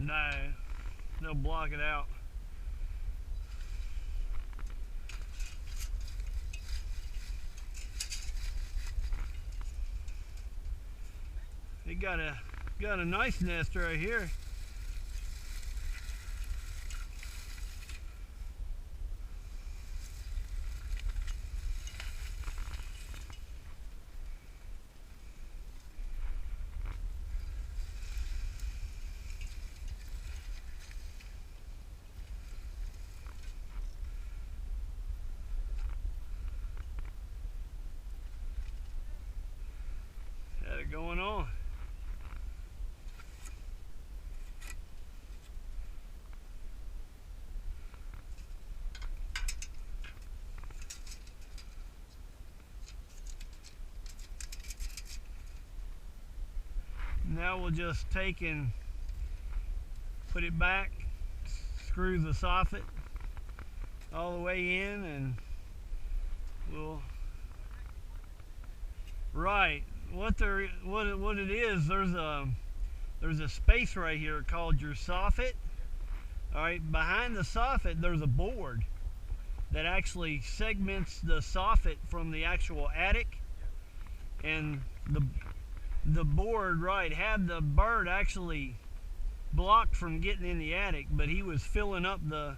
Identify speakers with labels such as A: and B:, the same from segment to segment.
A: No, they'll block it out. It got a nice nest right here. Had it going on. Now we'll just take and put it back, screw the soffit all the way in, and we'll what it is, there's a space right here called your soffit. All right, behind the soffit there's a board that actually segments the soffit from the actual attic, and the board had the bird actually blocked from getting in the attic, but he was filling up the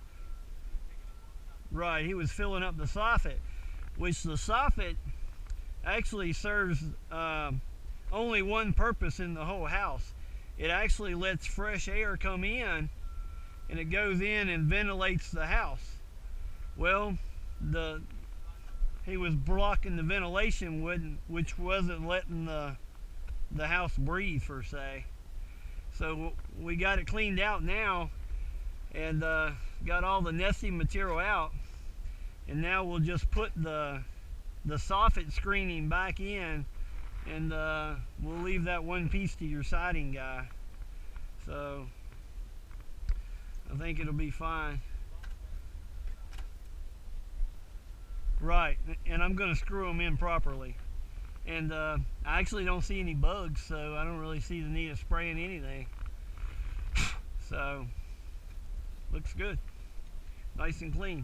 A: soffit, which the soffit actually serves only one purpose in the whole house. It actually lets fresh air come in, and it goes in and ventilates the house. Well, he was blocking the ventilation, which wasn't letting the house breathe per se. So we got it cleaned out now, and got all the nesting material out, and now we'll just put the soffit screening back in, and we'll leave that one piece to your siding guy. So I think it'll be fine. Right, and I'm going to screw them in properly. And I actually don't see any bugs, so I don't really see the need of spraying anything. So looks good, nice and clean.